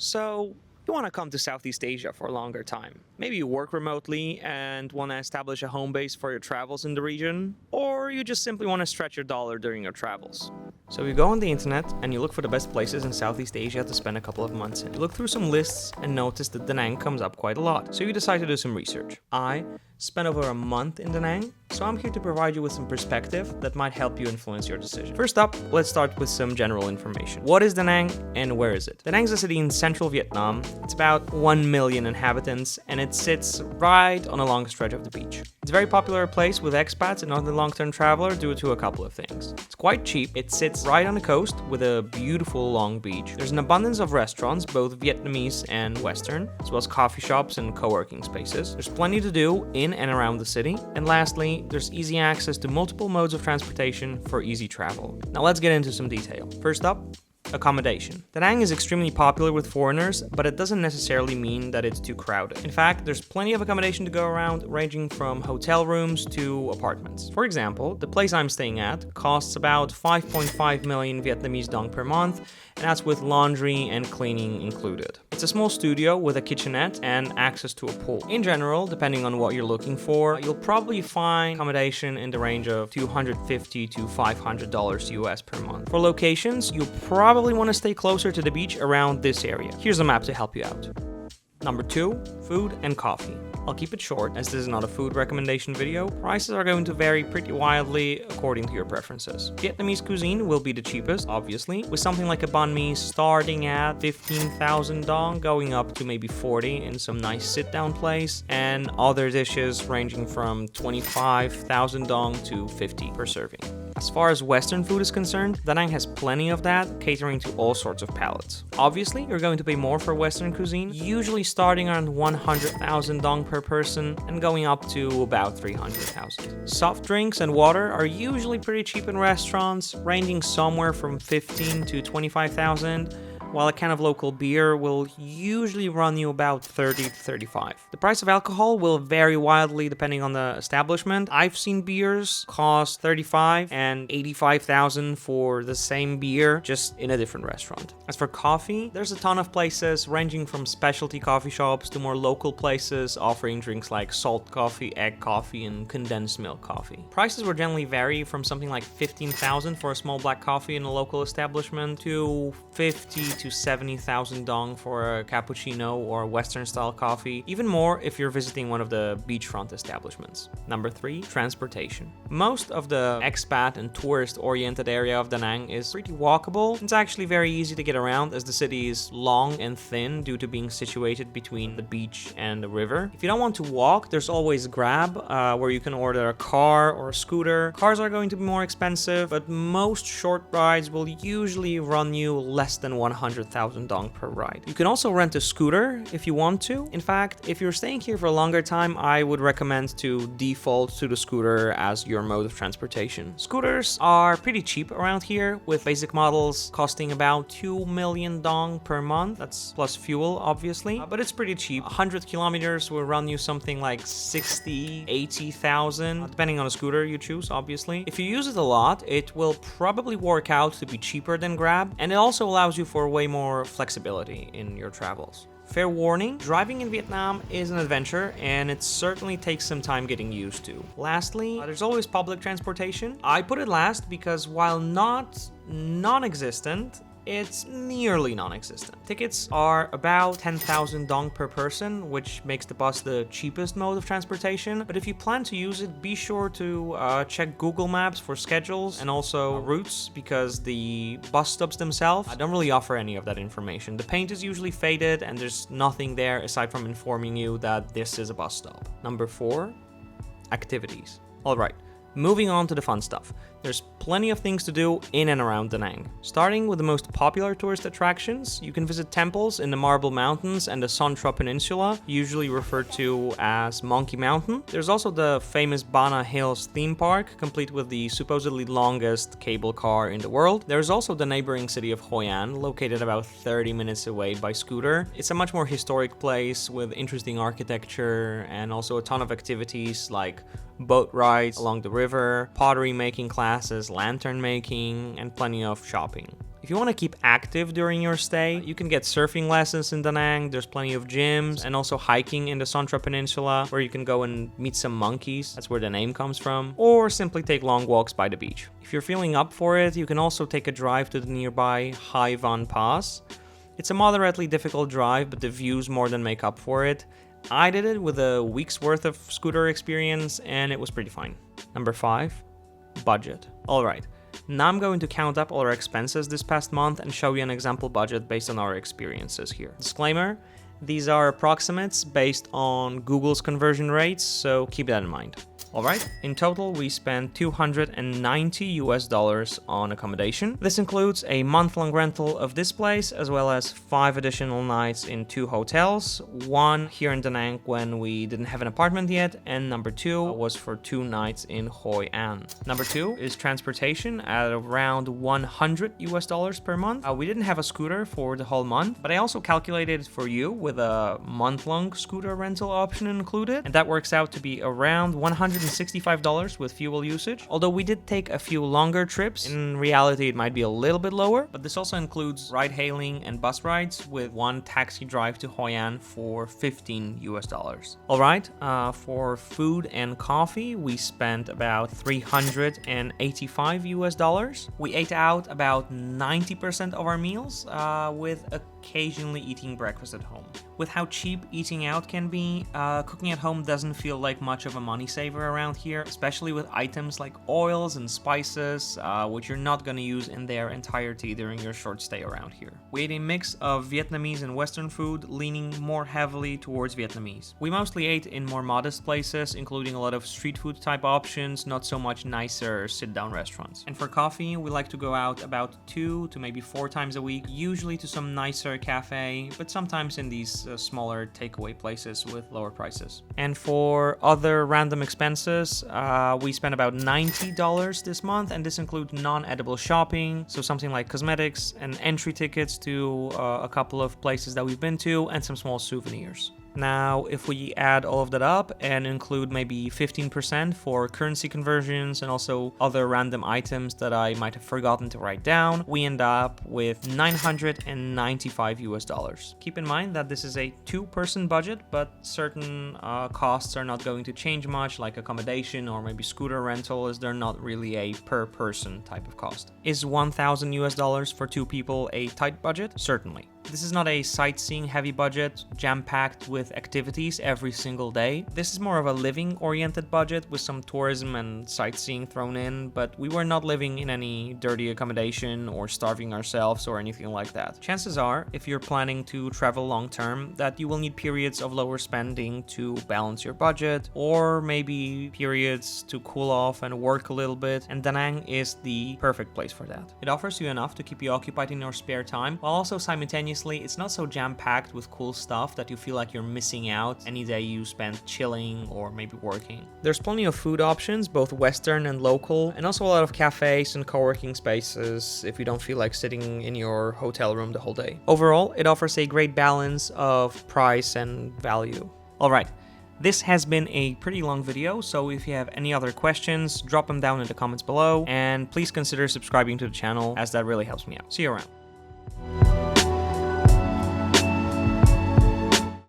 So, you want to come to Southeast Asia for a longer time. Maybe you work remotely and want to establish a home base for your travels in the region, or you just simply want to stretch your dollar during your travels. So you go on the internet and you look for the best places in Southeast Asia to spend a couple of months in. You look through some lists and notice that Da Nang comes up quite a lot, so you decide to do some research. I spent over a month in Da Nang, so I'm here to provide you with some perspective that might help you influence your decision. First up, let's start with some general information. What is Da Nang and where is it? Da Nang is a city in central Vietnam. It's about 1 million inhabitants and it sits right on a long stretch of the beach. It's a very popular place with expats and other long-term travelers due to a couple of things. It's quite cheap, it sits right on the coast with a beautiful long beach. There's an abundance of restaurants, both Vietnamese and Western, as well as coffee shops and co-working spaces. There's plenty to do in and around the city. And lastly, there's easy access to multiple modes of transportation for easy travel. Now let's get into some detail. First up, accommodation. Da Nang is extremely popular with foreigners, but it doesn't necessarily mean that it's too crowded. In fact, there's plenty of accommodation to go around, ranging from hotel rooms to apartments. For example, the place I'm staying at costs about 5.5 million Vietnamese dong per month, and that's with laundry and cleaning included. It's a small studio with a kitchenette and access to a pool. In general, depending on what you're looking for, you'll probably find accommodation in the range of $250 to $500 US per month. For locations, you'll probably want to stay closer to the beach around this area. Here's a map to help you out. Number 2, food and coffee. I'll keep it short, as this is not a food recommendation video. Prices are going to vary pretty wildly according to your preferences. Vietnamese cuisine will be the cheapest, obviously, with something like a banh mi starting at 15,000 dong, going up to maybe 40 in some nice sit-down place, and other dishes ranging from 25,000 dong to 50 per serving. As far as Western food is concerned, Da Nang has plenty of that, catering to all sorts of palates. Obviously, you're going to pay more for Western cuisine, usually starting around 100,000 dong per person and going up to about 300,000. Soft drinks and water are usually pretty cheap in restaurants, ranging somewhere from 15 to 25,000. While a can of local beer will usually run you about 30 to 35. The price of alcohol will vary wildly depending on the establishment. I've seen beers cost 35 and 85,000 for the same beer, just in a different restaurant. As for coffee, there's a ton of places ranging from specialty coffee shops to more local places offering drinks like salt coffee, egg coffee, and condensed milk coffee. Prices will generally vary from something like 15,000 for a small black coffee in a local establishment to 50 to 70,000 dong for a cappuccino or Western style coffee, even more if you're visiting one of the beachfront establishments. Number 3, transportation. Most of the expat and tourist oriented area of Da Nang is pretty walkable. It's actually very easy to get around as the city is long and thin due to being situated between the beach and the river. If you don't want to walk, there's always Grab, where you can order a car or a scooter. Cars are going to be more expensive, but most short rides will usually run you less than 100,000 dong per ride. You can also rent a scooter if you want to. In fact, if you're staying here for a longer time, I would recommend to default to the scooter as your mode of transportation. Scooters are pretty cheap around here, with basic models costing about 2 million dong per month. That's plus fuel, obviously, but it's pretty cheap. 100 kilometers will run you something like 60, 80,000, depending on the scooter you choose, obviously. If you use it a lot, it will probably work out to be cheaper than Grab, and it also allows you for way more flexibility in your travels. Fair warning, driving in Vietnam is an adventure and it certainly takes some time getting used to. Lastly, there's always public transportation. I put it last because while not non-existent, it's nearly non-existent. Tickets are about 10,000 dong per person, which makes the bus the cheapest mode of transportation. But if you plan to use it, be sure to check Google Maps for schedules and also routes, because the bus stops themselves don't really offer any of that information. The paint is usually faded and there's nothing there aside from informing you that this is a bus stop. Number 4, activities. All right. Moving on to the fun stuff. There's plenty of things to do in and around Da Nang. Starting with the most popular tourist attractions, you can visit temples in the Marble Mountains and the Son Tra Peninsula, usually referred to as Monkey Mountain. There's also the famous Bana Hills theme park, complete with the supposedly longest cable car in the world. There's also the neighboring city of Hoi An, located about 30 minutes away by scooter. It's a much more historic place with interesting architecture and also a ton of activities like boat rides along the river, pottery making classes, lantern making, and plenty of shopping. If you want to keep active during your stay, you can get surfing lessons in Da Nang. There's plenty of gyms and also hiking in the Sontra Peninsula where you can go and meet some monkeys. That's where the name comes from. Or simply take long walks by the beach. If you're feeling up for it, you can also take a drive to the nearby Hai Van Pass. It's a moderately difficult drive, but the views more than make up for it. I did it with a week's worth of scooter experience and it was pretty fine. Number 5, budget. Alright. Now I'm going to count up all our expenses this past month and show you an example budget based on our experiences here. Disclaimer, these are approximates based on Google's conversion rates, so keep that in mind. Alright, in total we spent $290 on accommodation. This includes a month-long rental of this place as well as 5 additional nights in 2 hotels. One here in Da Nang when we didn't have an apartment yet, and number 2 was for 2 nights in Hoi An. Number 2 is transportation at around $100 per month. We didn't have a scooter for the whole month, but I also calculated it for you with a month-long scooter rental option included, and that works out to be around $165 with fuel usage. Although we did take a few longer trips, in reality it might be a little bit lower, but this also includes ride-hailing and bus rides with 1 taxi drive to Hoi An for $15. Alright, for food and coffee we spent about $385. We ate out about 90% of our meals, with occasionally eating breakfast at home. With how cheap eating out can be, cooking at home doesn't feel like much of a money saver around here, especially with items like oils and spices, which you're not going to use in their entirety during your short stay around here. We ate a mix of Vietnamese and Western food, leaning more heavily towards Vietnamese. We mostly ate in more modest places, including a lot of street food type options, not so much nicer sit-down restaurants. And for coffee, we like to go out about 2 to maybe 4 times a week, usually to some nicer cafe, but sometimes in these smaller takeaway places with lower prices. And for other random expenses, we spent about $90 this month, and this includes non-edible shopping, so something like cosmetics and entry tickets to a couple of places that we've been to, and some small souvenirs. Now, if we add all of that up and include maybe 15% for currency conversions and also other random items that I might have forgotten to write down, we end up with $995. Keep in mind that this is a 2-person budget, but certain costs are not going to change much, like accommodation or maybe scooter rental, as they're not really a per person type of cost. Is $1,000 for 2 people a tight budget? Certainly. This is not a sightseeing heavy budget, jam-packed with activities every single day. This is more of a living-oriented budget with some tourism and sightseeing thrown in, but we were not living in any dirty accommodation or starving ourselves or anything like that. Chances are, if you're planning to travel long-term, that you will need periods of lower spending to balance your budget, or maybe periods to cool off and work a little bit, and Da Nang is the perfect place for that. It offers you enough to keep you occupied in your spare time, while also simultaneously it's not so jam-packed with cool stuff that you feel like you're missing out any day you spend chilling or maybe working. There's plenty of food options, both Western and local, and also a lot of cafes and co-working spaces if you don't feel like sitting in your hotel room the whole day. Overall, it offers a great balance of price and value. Alright, this has been a pretty long video, so if you have any other questions, drop them down in the comments below, and please consider subscribing to the channel as that really helps me out. See you around.